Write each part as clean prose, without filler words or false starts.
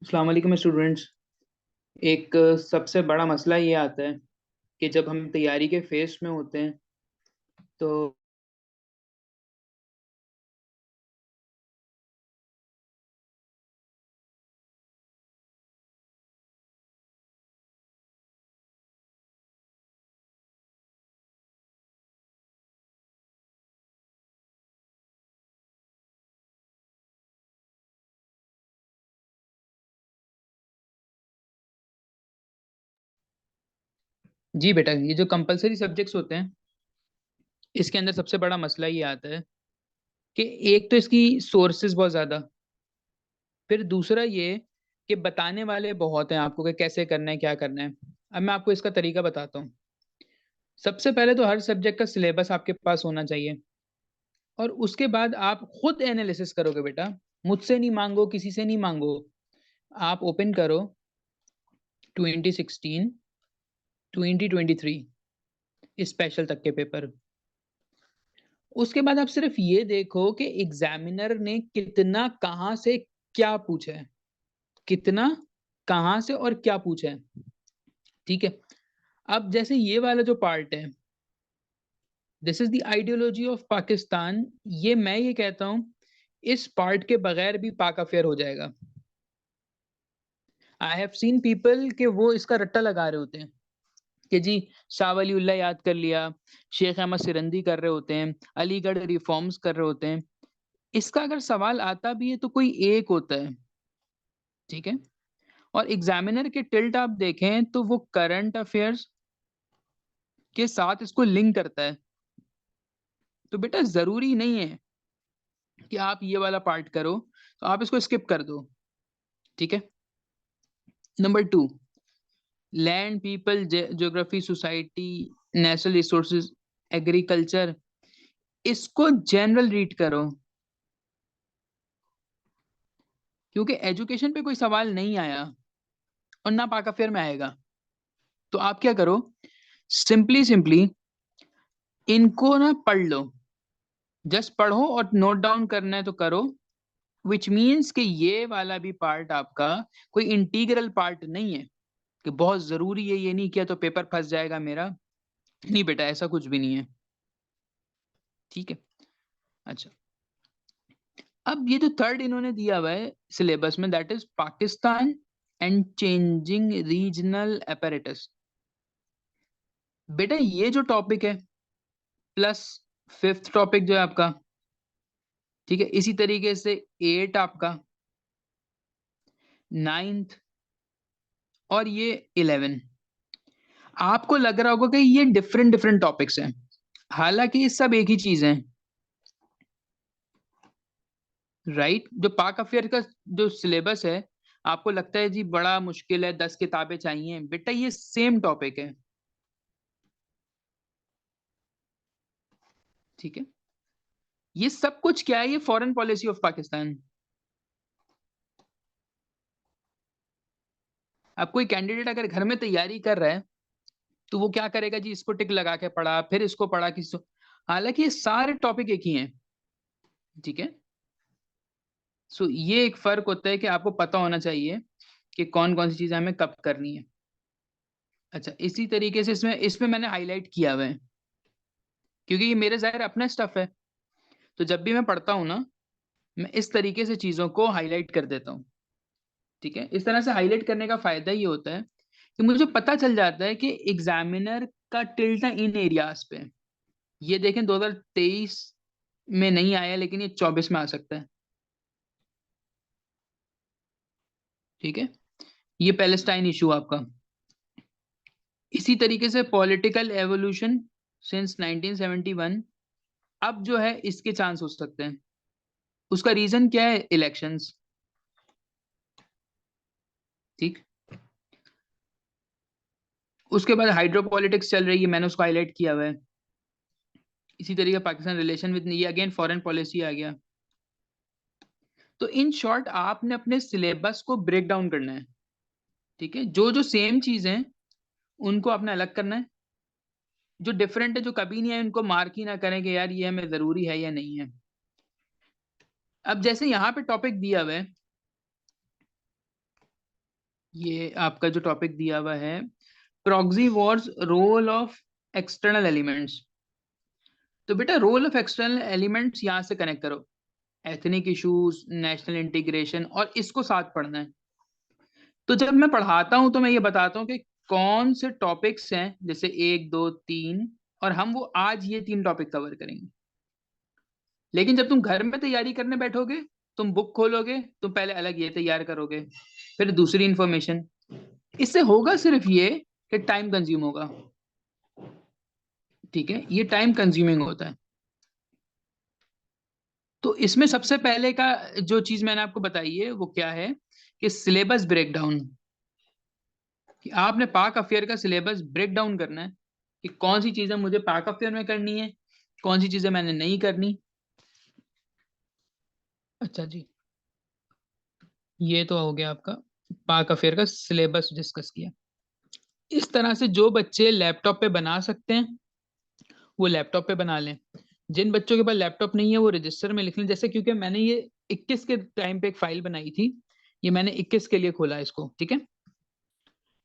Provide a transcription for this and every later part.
अस्सलाम वालेकुम स्टूडेंट्स। एक सबसे बड़ा मसला ये आता है कि जब हम तैयारी के फेस में होते हैं तो जी बेटा, ये जो कंपलसरी सब्जेक्ट्स होते हैं इसके अंदर सबसे बड़ा मसला ये आता है कि एक तो इसकी सोर्सेज बहुत ज्यादा, फिर दूसरा ये कि बताने वाले बहुत हैं आपको कि कैसे करना है क्या करना है। अब मैं आपको इसका तरीका बताता हूँ। सबसे पहले तो हर सब्जेक्ट का सिलेबस आपके पास होना चाहिए और उसके बाद आप खुद एनालिसिस करोगे बेटा। मुझसे नहीं मांगो, किसी से नहीं मांगो। आप ओपन करो 2016 2023 स्पेशल तक के पेपर। उसके बाद आप सिर्फ ये देखो कि एग्जामिनर ने कितना कहाँ से क्या पूछा है, कितना कहाँ से और क्या पूछा है। ठीक है। अब जैसे ये वाला जो पार्ट है, this is the ideology of Pakistan, ये कहता हूं इस पार्ट के बगैर भी पाक अफेयर हो जाएगा। आई हैव सीन पीपल कि वो इसका रट्टा लगा रहे होते हैं कि जी शाह वलीउल्लाह याद कर लिया, शेख अहमद सिरंदी कर रहे होते हैं, अलीगढ़ रिफॉर्म्स कर रहे होते हैं। इसका अगर सवाल आता भी है तो कोई एक होता है। ठीक है। और एग्जामिनर के टिल्ट आप देखें तो वो करंट अफेयर्स के साथ इसको लिंक करता है। तो बेटा जरूरी नहीं है कि आप ये वाला पार्ट करो, तो आप इसको स्किप कर दो। ठीक है। Number two, land people geography society natural resources agriculture, इसको जनरल रीड करो क्योंकि एजुकेशन पे कोई सवाल नहीं आया और ना पाक अफेयर में आएगा। तो आप क्या करो, सिंपली सिंपली इनको ना पढ़ लो। जस्ट पढ़ो और नोट डाउन करना है तो करो। विच मीन्स कि ये वाला भी पार्ट आपका कोई इंटीग्रल पार्ट नहीं है कि बहुत जरूरी है, ये नहीं किया तो पेपर फंस जाएगा मेरा। नहीं बेटा, ऐसा कुछ भी नहीं है। ठीक है। अच्छा, अब ये जो थर्ड इन्होंने दिया हुआ है सिलेबस में, that is Pakistan and changing regional apparatus। बेटा ये जो टॉपिक है प्लस फिफ्थ टॉपिक जो है आपका, ठीक है, इसी तरीके से एट आपका, नाइन्थ और ये 11, आपको लग रहा होगा कि ये डिफरेंट डिफरेंट टॉपिक्स हैं। हालांकि ये सब एक ही चीज है। राइट। जो पाक अफेयर का जो सिलेबस है, आपको लगता है जी बड़ा मुश्किल है, 10 किताबें चाहिए, बेटा ये सेम टॉपिक है। ठीक है। ये सब कुछ क्या है, ये फॉरेन पॉलिसी ऑफ पाकिस्तान। अब कोई कैंडिडेट अगर घर में तैयारी कर रहा है तो वो क्या करेगा जी, इसको टिक लगा के पढ़ा, फिर इसको पढ़ा किसी। हालांकि ये सारे टॉपिक एक ही हैं। ठीक है। सो ये एक फर्क होता है कि आपको पता होना चाहिए कि कौन कौन सी चीजें हमें कब करनी है। अच्छा, इसी तरीके से इसमें इसमें मैंने हाईलाइट किया हुआ है क्योंकि ये मेरे जाहिर अपना स्टफ है। तो जब भी मैं पढ़ता हूँ ना, मैं इस तरीके से चीजों को हाईलाइट कर देता हूँ। ठीक है। इस तरह से हाईलाइट करने का फायदा ये होता है कि मुझे पता चल जाता है कि एग्जामिनर का टिल्ट इन एरियाज पे। ये देखें 2023 में नहीं आया लेकिन ये 24 में आ सकता है। ठीक है। ये पैलेस्टाइन इशू आपका, इसी तरीके से पॉलिटिकल एवोल्यूशन सिंस 1971, अब जो है इसके चांस हो सकते हैं। उसका रीजन क्या है, इलेक्शंस। ठीक। उसके बाद हाइड्रोपॉलिटिक्स चल रही है, मैंने उसको हाईलाइट किया हुआ है। इसी तरीके पाकिस्तान रिलेशन विद, ये अगेन फॉरेन पॉलिसी आ गया। तो इन शॉर्ट आपने अपने सिलेबस को ब्रेक डाउन करना है। ठीक है। जो जो सेम चीज है उनको आपने अलग करना है, जो डिफरेंट है जो कभी नहीं है उनको मार्क ही ना करें कि यार ये हमें जरूरी है या नहीं है। अब जैसे यहाँ पे टॉपिक दिया हुआ है ये आपका जो टॉपिक दिया हुआ है, proxy wars, role of external elements. तो बेटा रोल ऑफ एक्सटर्नल एलिमेंट्स यहां से कनेक्ट करो, एथनिक इश्यूज, नेशनल इंटीग्रेशन, और इसको साथ पढ़ना है। तो जब मैं पढ़ाता हूं तो मैं ये बताता हूँ कि कौन से टॉपिक्स हैं, जैसे 1 2 3, और हम वो आज ये 3 टॉपिक कवर करेंगे। लेकिन जब तुम घर में तैयारी करने बैठोगे, तुम बुक खोलोगे, तुम पहले अलग ये तैयार करोगे, फिर दूसरी इंफॉर्मेशन। इससे होगा सिर्फ ये कि टाइम कंज्यूम होगा। ठीक है, ये टाइम कंज्यूमिंग होता है। तो इसमें सबसे पहले का जो चीज मैंने आपको बताई है वो क्या है, कि सिलेबस ब्रेकडाउन। कि आपने पाक अफेयर का सिलेबस ब्रेक डाउन करना है, कि कौन सी चीजें मुझे पाक अफेयर में करनी है, कौन सी चीजें मैंने नहीं करनी। अच्छा जी, ये तो हो गया आपका पाक अफेयर का सिलेबस डिस्कस किया। इस तरह से जो बच्चे लैपटॉप पे बना सकते हैं वो लैपटॉप पे बना लें। जिन बच्चों के पास लैपटॉप नहीं है वो रजिस्टर में लिख लें। जैसे क्योंकि मैंने ये 21 के टाइम पे एक फाइल बनाई थी, ये मैंने 21 के लिए खोला इसको, ठीक है।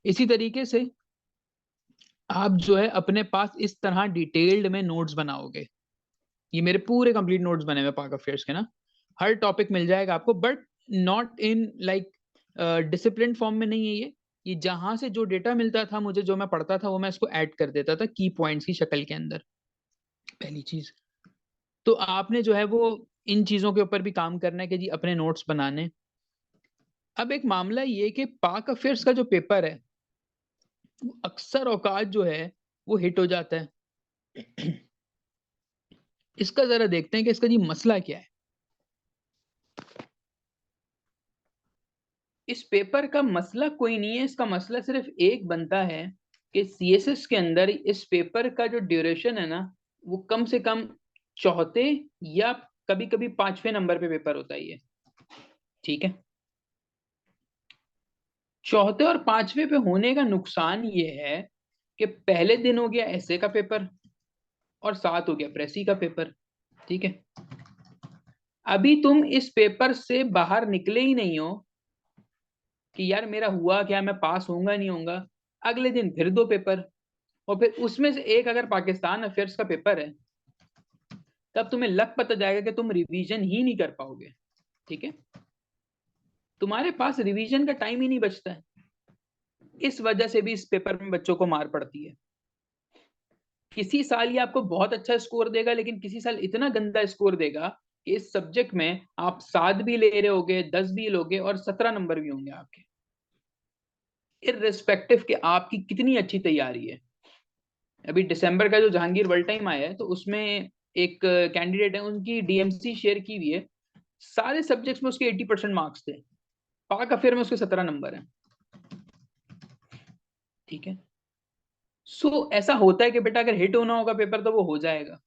इसी तरीके से आप जो है अपने पास इस तरह डिटेल्ड में नोट्स बनाओगे। ये मेरे पूरे कंप्लीट नोट्स बने हुए पाक अफेयर्स के ना, हर टॉपिक मिल जाएगा आपको, but not in like discipline form में नहीं है ये जहां से जो डेटा मिलता था मुझे, जो मैं पढ़ता था वो मैं इसको ऐड कर देता था की पॉइंट्स की शक्ल के अंदर। पहली चीज तो आपने जो है वो इन चीजों के ऊपर भी काम करना है कि जी अपने नोट्स बनाने। अब एक मामला ये कि पाक अफेयर्स का जो पेपर है वो अक्सर औकात जो है वो हिट हो जाता है। इसका जरा देखते हैं कि इसका जी मसला क्या है। इस पेपर का मसला कोई नहीं है, इसका मसला सिर्फ एक बनता है कि सीएसएस के अंदर इस पेपर का जो ड्यूरेशन है ना, वो कम से कम चौथे या कभी कभी 5वें नंबर पे पेपर होता है ये। ठीक है, चौथे और 5वें पे होने का नुकसान ये है कि पहले दिन हो गया ऐसे का पेपर और साथ हो गया प्रेसी का पेपर। ठीक है, अभी तुम इस पेपर से बाहर निकले ही नहीं हो कि यार मेरा हुआ क्या, मैं पास होऊंगा नहीं होऊंगा। अगले दिन फिर 2 पेपर, और फिर उसमें से एक अगर पाकिस्तान अफेयर्स का पेपर है, तब तुम्हें लग पता जाएगा कि तुम रिवीजन ही नहीं कर पाओगे। ठीक है, तुम्हारे पास रिवीजन का टाइम ही नहीं बचता है। इस वजह से भी इस पेपर में बच्चों को मार पड़ती है। किसी साल ये आपको बहुत अच्छा स्कोर देगा, लेकिन किसी साल इतना गंदा स्कोर देगा कि इस सब्जेक्ट में आप 7 भी ले रहे होगे, 10 भी लोगे, और 17 नंबर भी होंगे आपके, इररिस्पेक्टिव कि आपकी कितनी अच्छी तैयारी है। अभी दिसंबर का जो जहांगीर वर्ल्ड टाइम आया है, तो उसमें एक कैंडिडेट है, उनकी डीएमसी शेयर की हुई है, सारे सब्जेक्ट्स में उसके 80% मार्क्स थे, पाक अफेयर में उसके 17 नंबर है। ठीक है, सो ऐसा होता है कि बेटा अगर हिट होना होगा पेपर तो वो हो जाएगा,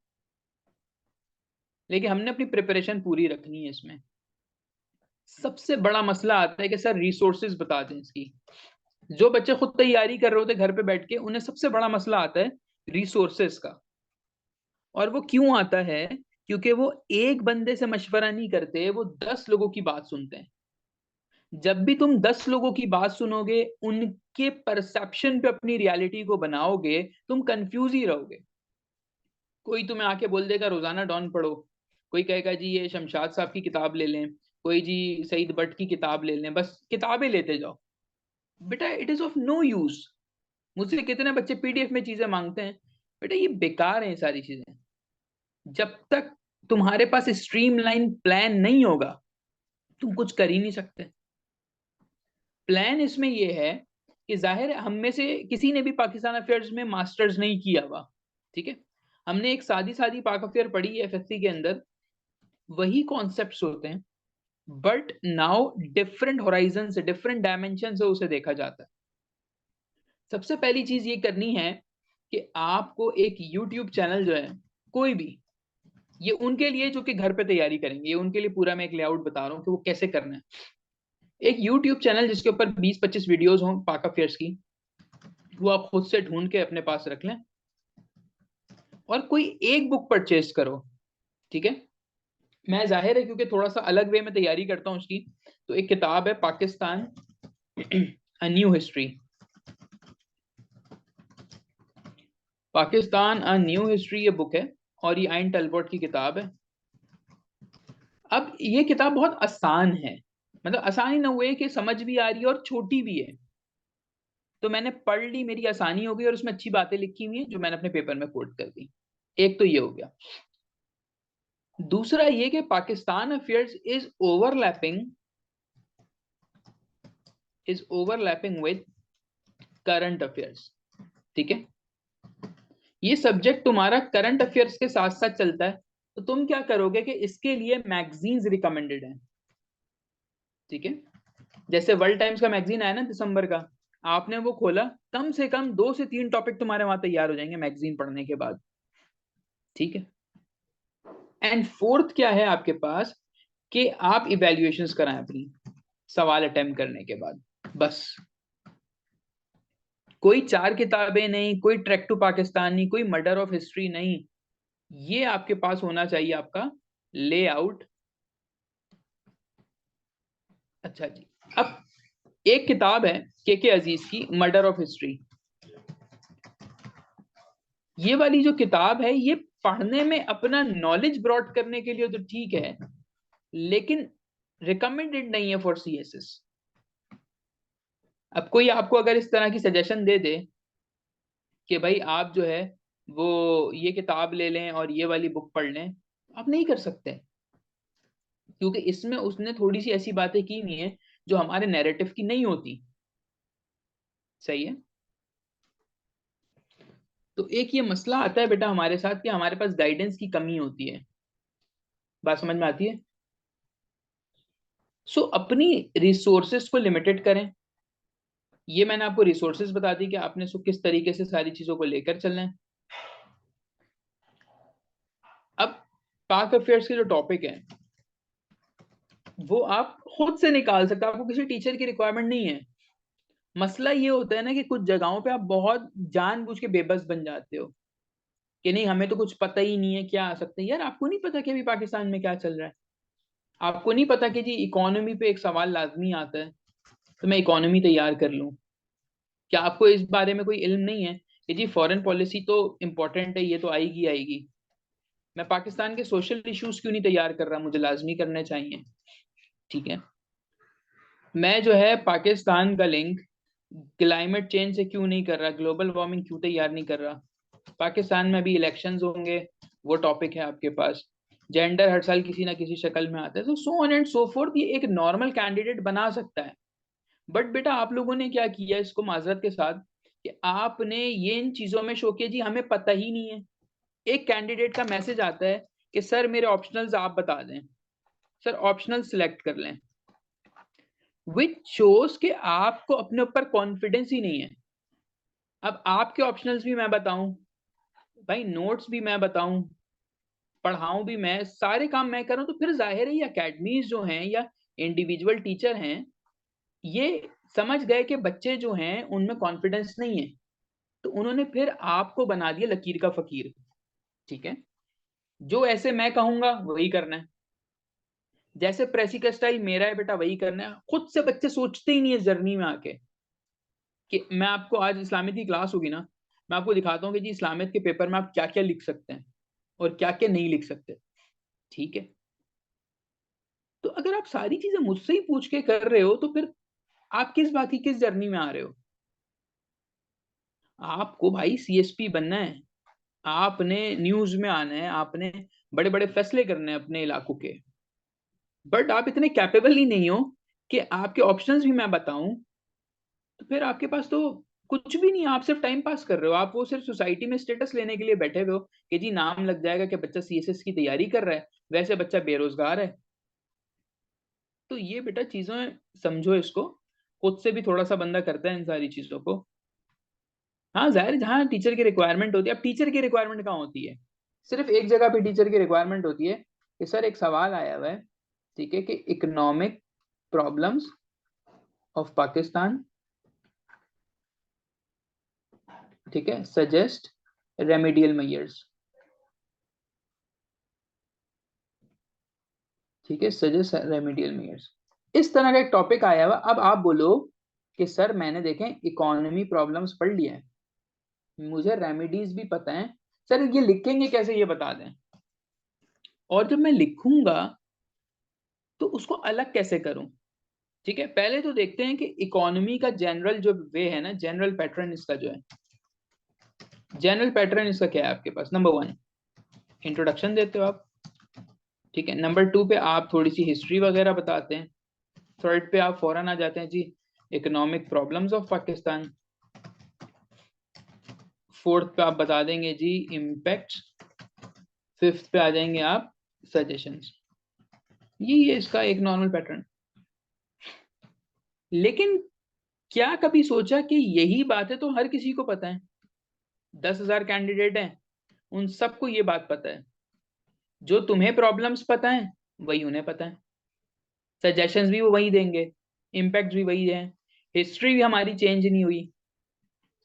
लेकिन हमने अपनी प्रिपरेशन पूरी रखनी है इसमें। सबसे बड़ा मसला आता है कि सर रिसोर्सेज बता दें इसकी। जो बच्चे खुद तैयारी कर रहे होते घर पे बैठ के, उन्हें सबसे बड़ा मसला आता है रिसोर्सेज का। और वो क्यों आता है? क्योंकि वो एक बंदे से मशवरा नहीं करते, वो 10 लोगों की बात सुनते हैं। जब भी तुम 10 लोगों की बात सुनोगे, उनके परसेप्शन पे अपनी रियलिटी को बनाओगे, तुम कंफ्यूज ही रहोगे। कोई तुम्हें आके बोल देगा रोजाना डॉन पढ़ो, कोई कहेगा जी ये शमशाद साहब की किताब ले लें, कोई जी सईद बट की किताब ले लें, बस किताबें लेते जाओ। बेटा it is of no use. मुझसे कितने बच्चे पीडीएफ में चीजें मांगते हैं, बेटा ये बेकार है ये सारी चीजें। जब तक तुम्हारे पास स्ट्रीमलाइन प्लान नहीं होगा, तुम कुछ कर ही नहीं सकते। प्लान इसमें ये है कि जाहिर है हम में से किसी ने भी पाकिस्तान अफेयर्स में मास्टर्स नहीं किया हुआ। ठीक है, हमने एक सादी सादी पाक अफेयर पढ़ी है एफएससी के अंदर, वही कॉन्सेप्ट्स होते हैं, बट नाउ डिफरेंट होराइजन से, डिफरेंट डायमेंशन से उसे देखा जाता है। सबसे पहली चीज ये करनी है कि आपको एक यूट्यूब चैनल जो है, कोई भी, ये उनके लिए जो कि घर पे तैयारी करेंगे, ये उनके लिए पूरा मैं एक लेआउट बता रहा हूँ कि वो कैसे करना है। एक यूट्यूब चैनल जिसके ऊपर 20-25 वीडियोस हों पाक अफेयर्स की, वो आप खुद से ढूंढ के अपने पास रख लें, और कोई एक बुक परचेज करो। ठीक है, मैं जाहिर है क्योंकि थोड़ा सा अलग वे में तैयारी करता हूँ उसकी, तो एक किताब है Pakistan a new history, Pakistan a new history ये बुक है और ये आइन टलबॉट की किताब है। अब ये किताब बहुत आसान है, मतलब आसान ही ना हुए कि समझ भी आ रही है और छोटी भी है, तो मैंने पढ़ ली, मेरी आसानी हो गई और उसमें अच्छी बातें लिखी हुई हैं जो मैंने अपने पेपर में कोट कर दी। एक तो ये हो गया। दूसरा ये कि Pakistan affairs is overlapping with current affairs. ठीक है, ये सब्जेक्ट तुम्हारा करंट अफेयर्स के साथ साथ चलता है, तो तुम क्या करोगे कि इसके लिए मैगजीन्स रिकमेंडेड हैं। ठीक है, जैसे वर्ल्ड टाइम्स का मैगजीन आया ना दिसंबर का, आपने वो खोला, कम से कम 2 से 3 टॉपिक तुम्हारे वहां तैयार हो जाएंगे मैगजीन पढ़ने के बाद। ठीक है, एंड फोर्थ क्या है आपके पास कि आप इवेल्युएशंस कराएं अपनी सवाल अटेम्प्ट करने के बाद। बस, कोई 4 किताबें नहीं, कोई ट्रैक टू पाकिस्तान नहीं, कोई मर्डर ऑफ हिस्ट्री नहीं, ये आपके पास होना चाहिए आपका लेआउट। अच्छा जी, अब एक किताब है के अजीज की, मर्डर ऑफ हिस्ट्री। ये वाली जो किताब है ये पढ़ने में अपना नॉलेज ब्रॉड करने के लिए तो ठीक है, लेकिन रिकमेंडेड नहीं है फॉर सीएसएस। अब कोई आपको अगर इस तरह की सजेशन दे दे कि भाई आप जो है वो ये किताब ले लें और ये वाली बुक पढ़ लें, आप नहीं कर सकते, क्योंकि इसमें उसने थोड़ी सी ऐसी बातें की हुई हैं जो हमारे नैरेटिव की नहीं होती। सही है, तो एक ये मसला आता है बेटा हमारे साथ कि हमारे पास गाइडेंस की कमी होती है। बात समझ में आती है? सो अपनी रिसोर्सेज को लिमिटेड करें। ये मैंने आपको रिसोर्सेज बता दी कि आपने सो किस तरीके से सारी चीजों को लेकर चलना है। अब पाक अफेयर्स के जो टॉपिक है वो आप खुद से निकाल सकते हो, आपको किसी टीचर की रिक्वायरमेंट नहीं है। मसला ये होता है ना कि कुछ जगहों पे आप बहुत जानबूझ के बेबस बन जाते हो कि नहीं हमें तो कुछ पता ही नहीं है क्या आ सकता है। यार आपको नहीं पता कि अभी पाकिस्तान में क्या चल रहा है? आपको नहीं पता कि जी इकोनॉमी पे एक सवाल लाजमी आता है, तो मैं इकोनॉमी तैयार कर लूं? क्या आपको इस बारे में कोई इल्म नहीं है कि जी फॉरेन पॉलिसी तो इंपॉर्टेंट है, ये तो आएगी आएगी? मैं पाकिस्तान के सोशल इश्यूज क्यों नहीं तैयार कर रहा? मुझे लाजमी करने चाहिए। ठीक है, मैं जो है पाकिस्तान का लिंक क्लाइमेट चेंज से क्यों नहीं कर रहा, ग्लोबल वार्मिंग क्यों तैयार नहीं कर रहा? पाकिस्तान में अभी इलेक्शंस होंगे, वो टॉपिक है आपके पास। जेंडर हर साल किसी ना किसी शक्ल में आता है, तो so on and so fourth, ये एक नॉर्मल कैंडिडेट बना सकता है। बट बेटा आप लोगों ने क्या किया इसको माजरत के साथ कि आपने ये इन चीजों में शो किया जी हमें पता ही नहीं है। एक कैंडिडेट का मैसेज आता है कि सर मेरे ऑप्शनल्स आप बता दें, सर ऑप्शनल सिलेक्ट कर लें, विच शोज कि आपको अपने ऊपर कॉन्फिडेंस ही नहीं है। अब आपके ऑप्शनल्स भी मैं बताऊं, भाई नोट्स भी मैं बताऊं, पढ़ाऊं भी मैं, सारे काम मैं करूं, तो फिर जाहिर है ये अकेडमीज जो हैं या इंडिविजुअल टीचर हैं, ये समझ गए कि बच्चे जो हैं उनमें कॉन्फिडेंस नहीं है, तो उन्होंने फिर आपको बना दिया लकीर का फकीर। ठीक है, जो ऐसे मैं कहूंगा वही करना है, जैसे प्रेसी का स्टाइल मेरा है बेटा वही करना है। खुद से बच्चे सोचते ही नहीं है जर्नी में आके कि मैं आपको आज इस्लामिक की क्लास होगी ना, मैं आपको दिखाता हूँ कि जी इस्लामिक के पेपर में आप क्या क्या लिख सकते हैं और क्या क्या नहीं लिख सकते। ठीक है, तो अगर आप सारी चीजें मुझसे ही पूछ के कर रहे हो तो फिर आप किस बात की किस जर्नी में आ रहे हो? आपको भाई सीएसपी बनना है, आपने न्यूज में आना है, आपने बड़े बड़े फैसले करने हैं अपने इलाकों के, बट आप इतने कैपेबल ही नहीं हो कि आपके ऑप्शंस भी मैं बताऊं, तो फिर आपके पास तो कुछ भी नहीं है, आप सिर्फ टाइम पास कर रहे हो, आप वो सिर्फ सोसाइटी में स्टेटस लेने के लिए बैठे हुए हो कि जी नाम लग जाएगा कि बच्चा सीएसएस की तैयारी कर रहा है, वैसे बच्चा बेरोजगार है। तो ये बेटा चीजें समझो इसको, खुद से भी थोड़ा सा बंदा करता है इन सारी चीजों को। हाँ जाहिर है, जहाँ टीचर की रिक्वायरमेंट होती है, अब टीचर की रिक्वायरमेंट कहाँ होती है? सिर्फ एक जगह पे टीचर की रिक्वायरमेंट होती है कि सर एक सवाल आया हुआ है, ठीक है, कि इकोनॉमिक प्रॉब्लम्स ऑफ पाकिस्तान, ठीक है, सजेस्ट रेमेडियल मेजर्स। ठीक है, सजेस्ट रेमेडियल मेजर्स, इस तरह का एक टॉपिक आया हुआ। अब आप बोलो कि सर मैंने देखें इकोनॉमी प्रॉब्लम्स पढ़ लिया है, मुझे रेमेडीज भी पता है, सर ये लिखेंगे कैसे ये बता दें, और जब मैं लिखूंगा तो उसको अलग कैसे करूं। ठीक है, पहले तो देखते हैं कि इकोनॉमी का जनरल जो वे है ना, जनरल पैटर्न इसका जो है, जनरल पैटर्न इसका क्या है आपके पास। नंबर 1 इंट्रोडक्शन देते हो आप, ठीक है। नंबर 2 पे आप थोड़ी सी हिस्ट्री वगैरह बताते हैं। थर्ड पे आप फौरन आ जाते हैं जी economic problems of Pakistan. Fourth पे आप बता देंगे जी इम्पैक्ट। फिफ्थ पे आ जाएंगे आप सजेशंस। ये इसका एक नॉर्मल पैटर्न। लेकिन क्या कभी सोचा कि यही बातें तो हर किसी को पता है, 10,000 कैंडिडेट हैं, उन सबको ये बात पता है, जो तुम्हें प्रॉब्लम्स पता है वही उन्हें पता है, सजेशंस भी वो वही देंगे, इम्पैक्ट भी वही है, हिस्ट्री भी हमारी चेंज नहीं हुई।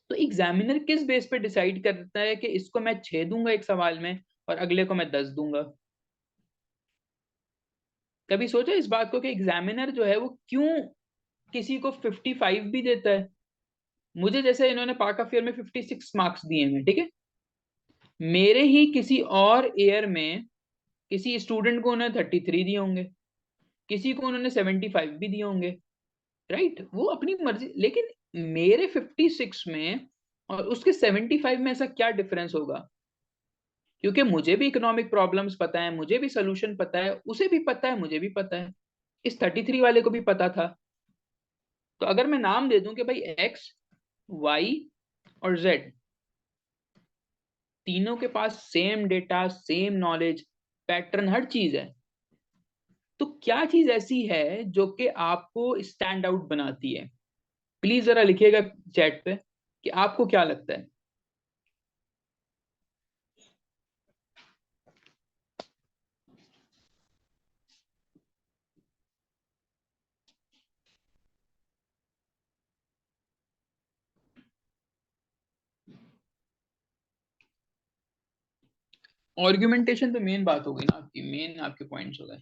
तो एग्जामिनर किस बेस पे डिसाइड करता है कि इसको मैं 6 दूंगा एक सवाल में और अगले को मैं 10 दूंगा। कभी सोचा इस बात को कि एग्जामिनर जो है वो क्यों किसी को 55 भी देता है। मुझे जैसे इन्होंने पाक अफेयर में 56 मार्क्स दिए हैं, ठीक है, मेरे ही किसी और ईयर में किसी स्टूडेंट को उन्होंने 33 दिए होंगे, किसी को उन्होंने 75 भी दिए होंगे, राइट, वो अपनी मर्जी। लेकिन मेरे 56 में और उसके 75 में ऐसा क्या डिफरेंस होगा, क्योंकि मुझे भी इकोनॉमिक प्रॉब्लम्स पता है, मुझे भी सोल्यूशन पता है, उसे भी पता है, मुझे भी पता है, इस 33 वाले को भी पता था। तो अगर मैं नाम दे दूं कि भाई एक्स, वाई और जेड, तीनों के पास same data, same knowledge, pattern, हर चीज है, तो क्या चीज ऐसी है जो कि आपको स्टैंड आउट बनाती है। प्लीज जरा लिखिएगा चैट पे कि आपको क्या लगता है। आर्गुमेंटेशन तो मेन बात हो गई ना आपकी, मेन आपके पॉइंट्स हो गए।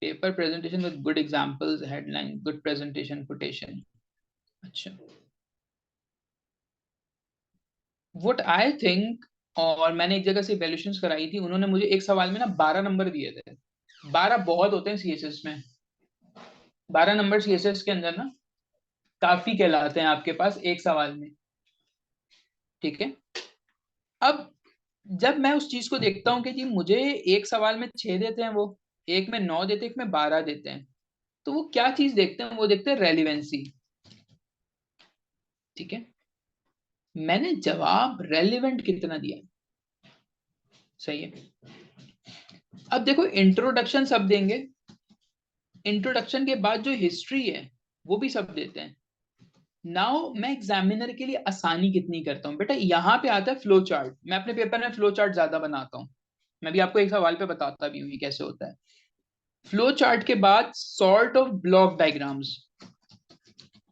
Paper presentation with good examples, headline, good presentation, quotation. अच्छा, व्हाट आई थिंक, और मैंने एक जगह से वैल्यूएशंस कराई थी, उन्होंने मुझे एक सवाल में ना 12 नंबर दिए थे। 12 बहुत होते हैं सीएसएस में, 12 नंबर सीएसएस के अंदर ना काफी कहलाते हैं आपके पास एक सवाल में, ठीक है। अब जब मैं उस चीज को देखता हूँ कि जी मुझे एक सवाल में 6 देते हैं वो, एक में 9 देते हैं, एक में 12 देते हैं, तो वो क्या चीज देखते हैं, वो देखते हैं रेलिवेंसी, ठीक है। मैंने जवाब रेलिवेंट कितना दिया, सही है। अब देखो इंट्रोडक्शन सब देंगे, इंट्रोडक्शन के बाद जो हिस्ट्री है वो भी सब देते हैं। नाउ मैं एग्जामिनर के लिए आसानी कितनी करता हूँ बेटा, यहाँ पे आता है फ्लो चार्ट। मैं अपने पेपर में फ्लो चार्ट ज्यादा बनाता हूँ, मैं भी आपको एक सवाल पे बताता भी हूँ ये कैसे होता है। फ्लो चार्ट के बाद सॉर्ट ऑफ ब्लॉक डायग्राम्स,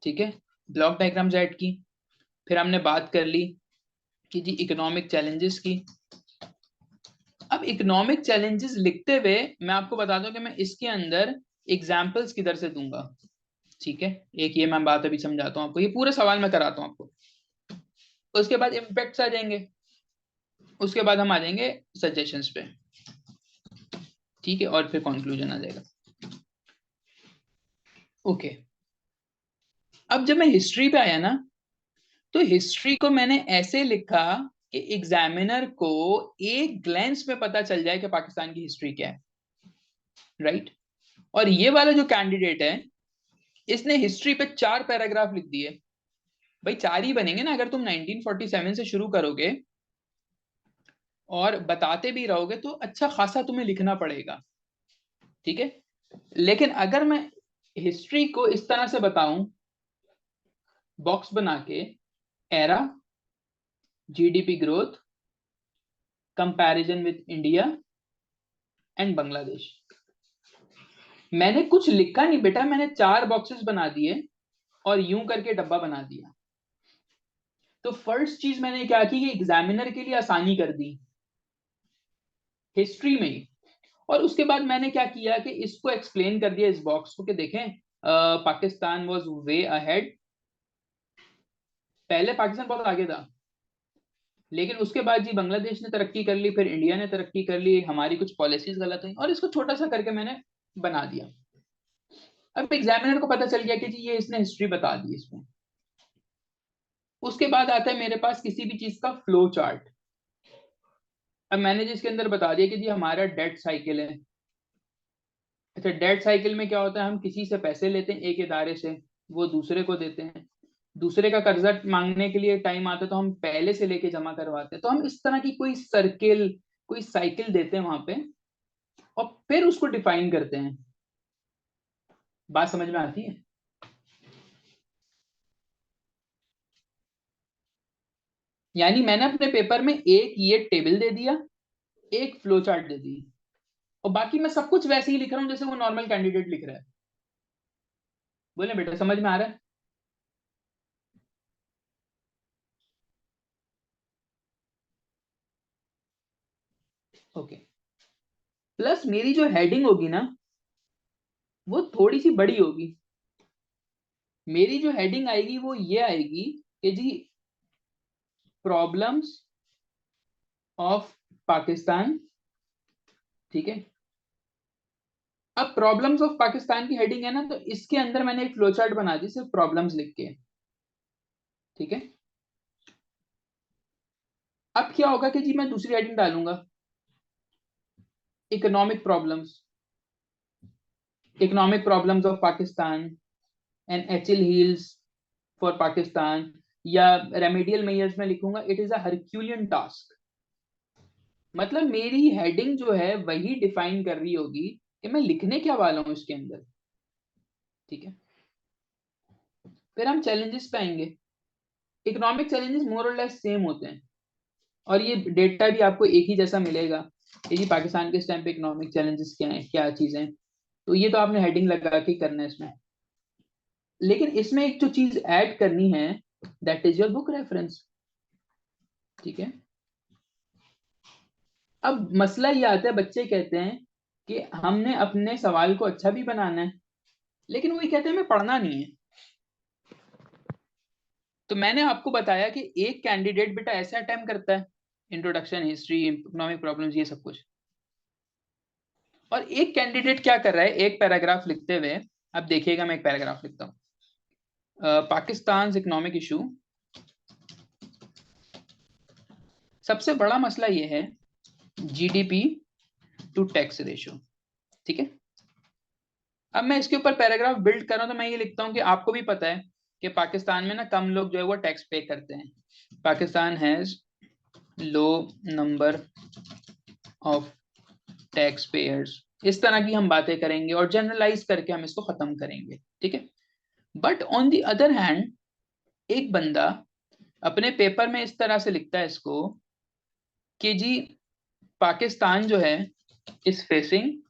ठीक है, ब्लॉक डायग्राम्स ऐड की। फिर हमने बात कर ली कि जी इकोनॉमिक चैलेंजेस की। अब इकोनॉमिक चैलेंजेस लिखते हुए मैं आपको बता दूं कि मैं इसके अंदर एग्जाम्पल्स किधर से दूंगा, ठीक है। एक ये मैं बात अभी समझाता हूँ आपको, ये पूरे सवाल में कराता हूँ आपको। उसके बाद इम्पैक्ट्स आ जाएंगे, उसके बाद हम आ जाएंगे सजेशंस पे, ठीक है, और फिर कंक्लूजन आ जाएगा। ओके, अब जब मैं हिस्ट्री पे आया ना, तो हिस्ट्री को मैंने ऐसे लिखा कि एग्जामिनर को एक ग्लैंस में पता चल जाए कि पाकिस्तान की हिस्ट्री क्या है, राइट। और ये वाला जो कैंडिडेट है, इसने हिस्ट्री पे 4 पैराग्राफ लिख दिए। भाई 4 ही बनेंगे ना, अगर तुम 1947 से शुरू करोगे और बताते भी रहोगे तो अच्छा खासा तुम्हें लिखना पड़ेगा, ठीक है। लेकिन अगर मैं हिस्ट्री को इस तरह से बताऊं, बॉक्स बना के, era, GDP growth, comparison with India and Bangladesh, मैंने कुछ लिखा नहीं बेटा, मैंने 4 बॉक्सेस बना दिए और यूं करके डब्बा बना दिया। तो फर्स्ट चीज मैंने क्या की कि एग्जामिनर के लिए आसानी कर दी हिस्ट्री में ही। और उसके बाद मैंने क्या किया कि इसको एक्सप्लेन कर दिया इस बॉक्स को कि देखें पाकिस्तान वाज वे अहेड। पहले पाकिस्तान बहुत आगे था, लेकिन उसके बाद जी बांग्लादेश ने तरक्की कर ली, फिर इंडिया ने तरक्की कर ली, हमारी कुछ पॉलिसीज गलत हुई और इसको छोटा सा करके मैंने बना दिया। अब एग्जामिनर को पता चल गया कि जी ये इसने हिस्ट्री बता दी इसमें। उसके बाद आता है मेरे पास किसी भी चीज का फ्लो चार्ट। अब मैंने जिसके अंदर बता दिया कि जी हमारा डेट साइकिल है। अच्छा, डेट साइकिल में क्या होता है, हम किसी से पैसे लेते हैं एक इदारे से, वो दूसरे को देते हैं, दूसरे का कर्जा मांगने के लिए टाइम आता है तो हम पहले से लेके जमा करवाते हैं। तो हम इस तरह की कोई सर्किल, कोई साइकिल देते हैं वहां पे, और फिर उसको डिफाइन करते हैं। बात समझ में आती है? यानी मैंने अपने पेपर में एक ये टेबल दे दिया, एक फ्लो चार्ट दे दी, और बाकी मैं सब कुछ वैसे ही लिख रहा हूं जैसे वो नॉर्मल कैंडिडेट लिख रहा है। बोले बेटा समझ में आ रहा है? ओके। प्लस मेरी जो हेडिंग होगी ना, वो थोड़ी सी बड़ी होगी। मेरी जो हेडिंग आएगी वो ये आएगी कि जी प्रॉब्लम्स ऑफ पाकिस्तान। ठीक है। अब प्रॉब्लम्स ऑफ पाकिस्तान की हेडिंग है ना, तो इसके अंदर मैंने एक फ्लो चार्ट बना दी सिर्फ प्रॉब्लम्स लिख के। ठीक है। अब क्या होगा कि जी मैं दूसरी हेडिंग डालूंगा, economic problems, economic problems of Pakistan and Achilles heels for Pakistan. या रेमेडियल मेजर्स में लिखूंगा it is a Herculean task. मतलब मेरी हेडिंग जो है वही डिफाइन कर रही होगी कि मैं लिखने क्या वाला हूं इसके अंदर। ठीक है। फिर हम चैलेंजेस पे आएंगे। इकोनॉमिक चैलेंजेस मोर और लेस सेम होते हैं, और ये डेटा भी आपको एक ही जैसा मिलेगा कि जी पाकिस्तान के इस टाइम पे इकोनॉमिक चैलेंजेस क्या हैं, क्या चीजें हैं। तो ये तो आपने हेडिंग लगा के करना है इसमें। लेकिन इसमें एक जो चीज ऐड करनी है, that is your book reference. ठीक है। अब मसला ये आता है, बच्चे कहते हैं कि हमने अपने सवाल को अच्छा भी बनाना है, लेकिन वो ये कहते हैं हमें पढ़ना नहीं है। तो मैंने आपको बताया कि एक कैंडिडेट बेटा ऐसे अटेम्प्ट करता है, इंट्रोडक्शन, हिस्ट्री, इकोनॉमिक प्रॉब्लम्स, ये सब कुछ। और एक कैंडिडेट क्या कर रहा है, एक पैराग्राफ लिखते हुए। अब देखिएगा मैं एक पैराग्राफ लिखता हूँ। पाकिस्तान इकोनॉमिक इशू, सबसे बड़ा मसला ये है जीडीपी टू टैक्स रेशियो। ठीक है। अब मैं इसके ऊपर पैराग्राफ बिल्ड कर रहा हूं तो मैं ये लिखता हूं कि आपको भी पता है कि पाकिस्तान में ना कम लोग जो है वो टैक्स पे करते हैं। Pakistan has low number of tax payers. इस तरह की हम बातें करेंगे और जनरलाइज करके हम इसको खत्म करेंगे। ठीक है। But on the other hand, एक बंदा अपने पेपर में इस तरह से लिखता है इसको कि जी पाकिस्तान जो है is facing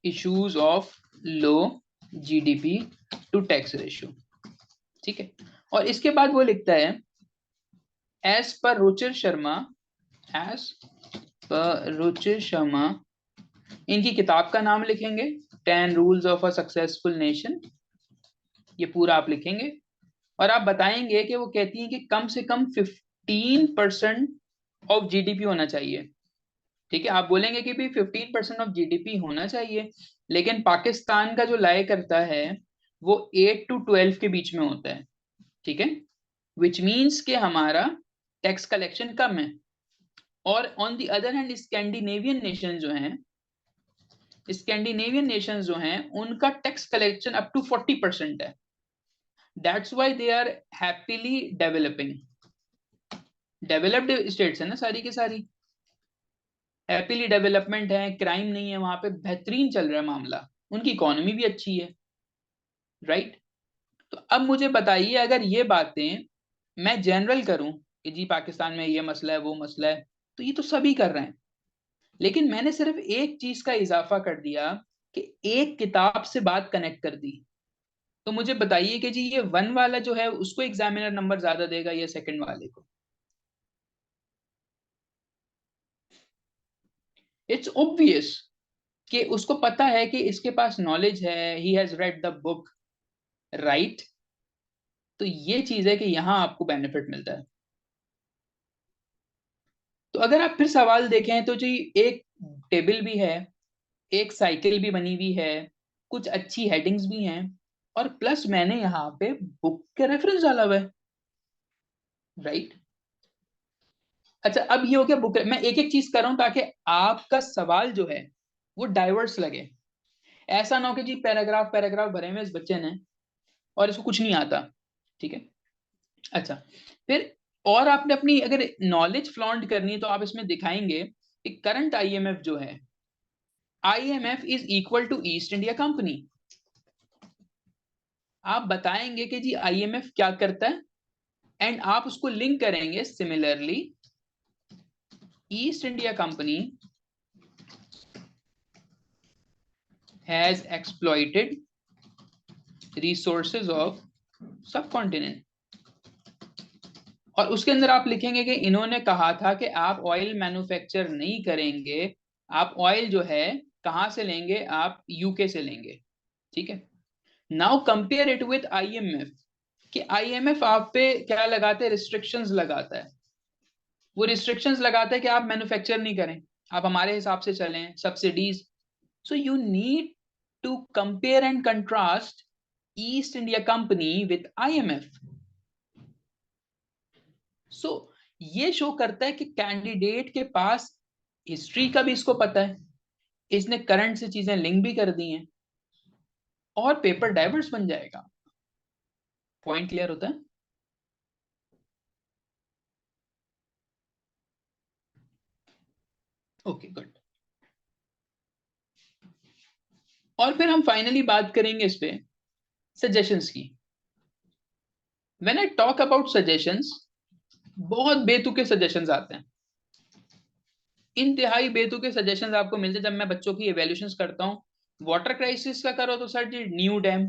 issues of low GDP to tax ratio. ठीक है। और इसके बाद वो लिखता है as per Ruchir Sharma, as per Ruchir Sharma, इनकी किताब का नाम लिखेंगे, 10 rules of a successful nation. ये पूरा आप लिखेंगे और आप बताएंगे कि वो कहती हैं कि कम से कम 15% ऑफ जीडीपी होना चाहिए। ठीक है। आप बोलेंगे कि भी 15% ऑफ जीडीपी होना चाहिए, लेकिन पाकिस्तान का जो लाया करता है वो 8 to 12 के बीच में होता है। ठीक है। विच मीन्स कि हमारा टैक्स कलेक्शन कम है। और on the other hand Scandinavian nation जो हैं उनका टैक्स कलेक्शन अप टू 40% है। That's why they are happily developing. Developed states है ना सारी की सारी, हैप्पीली डेवलपमेंट है, क्राइम नहीं है वहां पे, बेहतरीन चल रहा है मामला, उनकी इकोनॉमी भी अच्छी है। राइट। तो अब मुझे बताइए, अगर ये बातें मैं जनरल करूं कि जी पाकिस्तान में ये मसला है वो मसला है, तो ये तो सभी कर रहे हैं। लेकिन मैंने सिर्फ एक चीज का इजाफा कर दिया कि एक किताब से बात कनेक्ट कर दी। तो मुझे बताइए कि जी ये वन वाला जो है उसको एग्जामिनर नंबर ज्यादा देगा या सेकंड वाले को? It's obvious. कि उसको पता है कि इसके पास नॉलेज है, he has read the book, right. तो ये चीज है कि यहां आपको बेनिफिट मिलता है। तो अगर आप फिर सवाल देखें तो जी, एक टेबल भी है, एक साइकिल भी बनी हुई है, कुछ अच्छी हेडिंग्स भी हैं, और प्लस मैंने यहाँ पे बुक के रेफरेंस डाला हुआ है, राइट। अच्छा, अब ये हो गया बुक। मैं एक एक चीज कर रहा हूं ताकि आपका सवाल जो है वो डाइवर्स लगे। ऐसा ना हो कि जी पैराग्राफ पैराग्राफ भरे हुए इस बच्चे ने और इसको कुछ नहीं आता, ठीक है। अच्छा, फिर और आपने अपनी अगर नॉलेज फ्लॉन्ट करनी है तो आप इसमें दिखाएंगे कि करंट आईएमएफ जो है, IMF is equal to East India company. आप बताएंगे कि जी आईएमएफ क्या करता है, एंड आप उसको लिंक करेंगे similarly east India company has exploited resources of सब कॉन्टिनेंट। और उसके अंदर आप लिखेंगे कि इन्होंने कहा था कि आप ऑयल मैन्युफैक्चर नहीं करेंगे, आप ऑयल जो है कहां से लेंगे, आप यूके से लेंगे, ठीक है। Now compare it with IMF, कि आईएमएफ आप पे क्या लगाते हैं, रिस्ट्रिक्शंस लगाता है। वो रिस्ट्रिक्शंस लगाता है कि आप मैन्युफैक्चर नहीं करें, आप हमारे हिसाब से चलें, subsidies. So you need to compare and contrast East India Company with IMF. सो ये शो करता है कि कैंडिडेट के पास हिस्ट्री का भी इसको पता है, इसने करंट से चीजें लिंक भी कर दी हैं, और पेपर डाइवर्स बन जाएगा। पॉइंट क्लियर होता है? Okay, good. और फिर हम फाइनली बात करेंगे इस पे सजेशंस की। When I talk about suggestions, बहुत बेतुके सजेशंस आते हैं, इंतहाई बेतुके सजेशंस आपको मिलते हैं। जब मैं बच्चों की एवेल्यूशंस करता हूँ, वाटर क्राइसिस का करो तो सर जी न्यू डैम,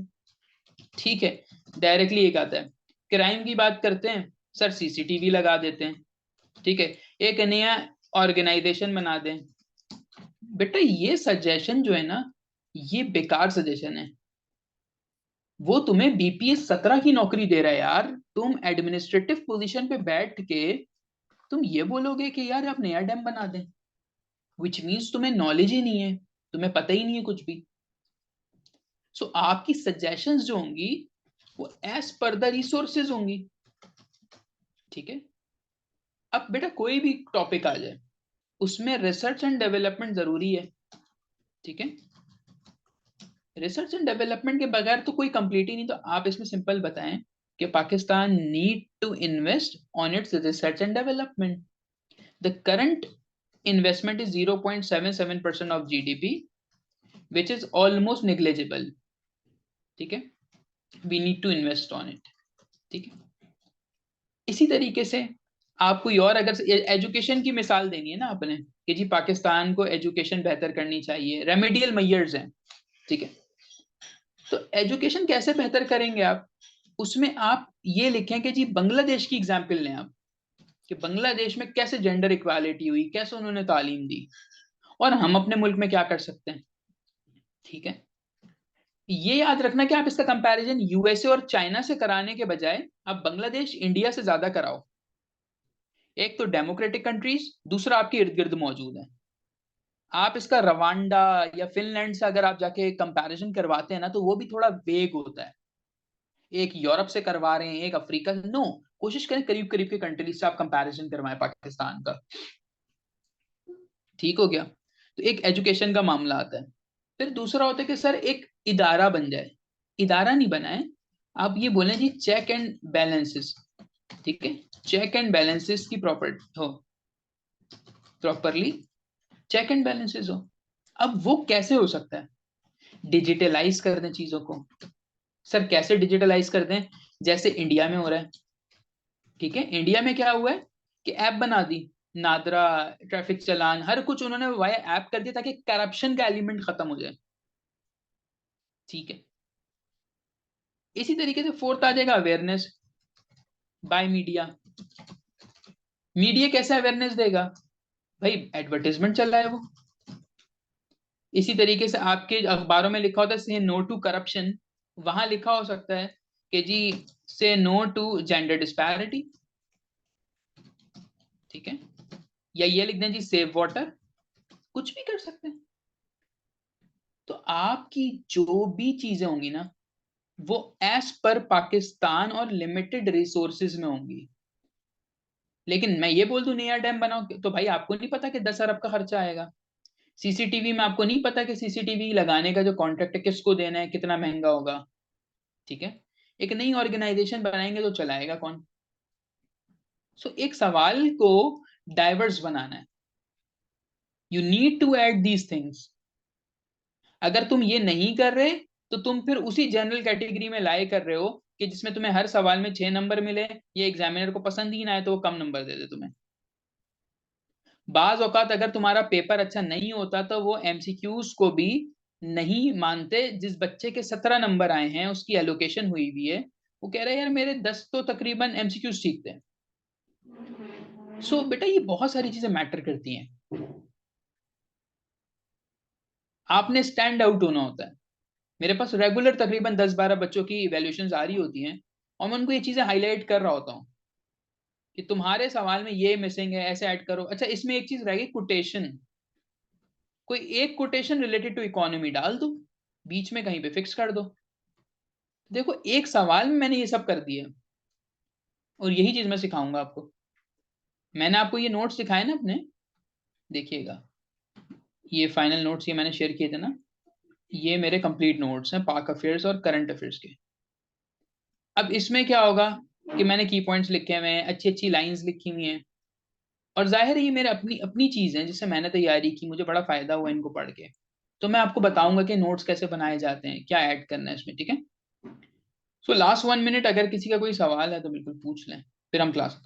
ठीक है, डायरेक्टली एक आता है। क्राइम की बात करते हैं, सर सीसीटीवी लगा देते हैं, ठीक है, एक नया ऑर्गेनाइजेशन बना दें। बेटा ये सजेशन जो है ना, ये बेकार सजेशन है। वो तुम्हें बीपीएस 17 की नौकरी दे रहा है यार, तुम एडमिनिस्ट्रेटिव पोजीशन पे बैठ के तुम ये बोलोगे कि यार आप नया डैम बना दें, विच मीन्स तुम्हें नॉलेज ही नहीं है, तुम्हें पता ही नहीं है कुछ भी। सो आपकी सजेशंस जो होंगी वो एज पर द रिसोर्सेज होंगी, ठीक है। अब बेटा कोई भी टॉपिक आ जाए, उसमें रिसर्च एंड डेवलपमेंट जरूरी है, ठीक है। रिसर्च एंड डेवलपमेंट के बगैर तो कोई कंप्लीट ही नहीं। तो आप इसमें सिंपल बताएं कि Pakistan need to invest on its research and development. The current investment is 0.77% of GDP, which is almost negligible, ठीक है। we need to invest on it, ठीक है। इसी तरीके से आप कोई और अगर एजुकेशन की मिसाल देनी है ना आपने, कि जी पाकिस्तान को एजुकेशन बेहतर करनी चाहिए, रेमेडियल मेजर्स हैं, ठीक है। तो एजुकेशन कैसे बेहतर करेंगे आप, उसमें आप ये लिखें कि जी बांग्लादेश की एग्जाम्पल लें आप, कि बांग्लादेश में कैसे जेंडर इक्वालिटी हुई, कैसे उन्होंने तालीम दी, और हम अपने मुल्क में क्या कर सकते हैं, ठीक है। ये याद रखना कि आप इसका कंपैरिजन यूएसए और चाइना से कराने के बजाय आप बांग्लादेश इंडिया से ज्यादा कराओ। एक तो डेमोक्रेटिक कंट्रीज, दूसरा आपके इर्द गिर्द मौजूद है। आप इसका रवांडा या फिनलैंड से अगर आप जाके कंपैरिजन करवाते हैं ना, तो वो भी थोड़ा वेग होता है। एक यूरोप से करवा रहे हैं, एक अफ्रीका, नो, कोशिश करें करीब करीब के कंट्रीज से आप कंपैरिजन करवाएं पाकिस्तान का, ठीक हो गया। तो एक एजुकेशन का मामला आता है। फिर दूसरा होता है कि सर एक इदारा बन जाए, इदारा नहीं बनाए, आप ये बोलें जी चेक एंड बैलेंसेस, ठीक है, चेक एंड बैलेंसेस की प्रॉपर हो, प्रॉपरली चेक एंड बैलेंसेस हो। अब वो कैसे हो सकता है, डिजिटलाइज कर दें चीजों को। सर कैसे डिजिटलाइज कर दें, जैसे इंडिया में हो रहा है, ठीक है। इंडिया में क्या हुआ है कि ऐप बना दी, नादरा, ट्रैफिक चालान, हर कुछ उन्होंने वाया ऐप कर दिया ताकि करप्शन का एलिमेंट खत्म हो जाए, ठीक है। इसी तरीके से फोर्थ आ जाएगा अवेयरनेस बाय मीडिया। मीडिया कैसे अवेयरनेस देगा, भाई एडवर्टाइजमेंट चल रहा है वो, इसी तरीके से आपके अखबारों में लिखा होता है से नो टू करप्शन, वहां लिखा हो सकता है कि जी से नो टू जेंडर डिस्पैरिटी, ठीक है, या ये लिख दें जी सेव वाटर, कुछ भी कर सकते हैं। तो आपकी जो भी चीजें होंगी ना वो एज पर पाकिस्तान और लिमिटेड रिसोर्सेज में होंगी। लेकिन मैं ये बोल दूं नया डैम बनाओ तो भाई आपको नहीं पता कि 10 अरब का खर्चा आएगा। सीसीटीवी में आपको नहीं पता कि सीसीटीवी लगाने का जो कॉन्ट्रैक्ट है किसको देना है, कितना महंगा होगा, ठीक है। एक नई ऑर्गेनाइजेशन बनाएंगे तो चलाएगा कौन। सो एक सवाल को डाइवर्स बनाना है, you need to add these things. अगर तुम ये नहीं कर रहे तो तुम फिर उसी जनरल कैटेगरी में लाए कर रहे हो कि जिसमें तुम्हें हर सवाल में 6 नंबर मिले, ये एग्जामिनर को पसंद ही ना आए तो वो कम नंबर दे दे तुम्हें। बाज औकात अगर तुम्हारा पेपर अच्छा नहीं होता तो वो एमसीक्यूज को भी नहीं मानते। जिस बच्चे के 17 नंबर आए हैं उसकी एलोकेशन हुई हुई है, वो कह रहा है यार मेरे 10 तो तकरीबन एमसीक्यूज ठीक थे। सो बेटा ये बहुत सारी चीजें मैटर करती हैं, आपने स्टैंड आउट होना होता है। मेरे पास रेगुलर तकरीबन 10-12 बच्चों की इवेल्यूशन आ रही होती हैं और मैं उनको ये चीजें हाईलाइट कर रहा होता हूँ कि तुम्हारे सवाल में ये मिसिंग है, ऐसे ऐड करो। अच्छा इसमें एक चीज रह गई कोटेशन, कोई एक कोटेशन रिलेटेड टू इकोनॉमी डाल दो, बीच में कहीं पे फिक्स कर दो। देखो एक सवाल में मैंने ये सब कर दिया और यही चीज मैं सिखाऊंगा आपको। मैंने आपको ये नोट्स दिखाए ना अपने, देखिएगा ये फाइनल नोट्स ये मैंने शेयर किए थे ना, ये मेरे कंप्लीट नोट्स हैं पाक अफेयर्स और करंट अफेयर्स के। अब इसमें क्या होगा कि मैंने की पॉइंट्स लिखे हुए हैं, अच्छी अच्छी लाइंस लिखी हुई हैं, और जाहिर है ये मेरे अपनी अपनी चीज है जिससे मैंने तैयारी की, मुझे बड़ा फायदा हुआ इनको पढ़ के। तो मैं आपको बताऊंगा कि नोट्स कैसे बनाए जाते हैं, क्या ऐड करना है इसमें, ठीक है। सो लास्ट 1 मिनट अगर किसी का कोई सवाल है तो बिल्कुल पूछ लें, फिर हम क्लास खत्म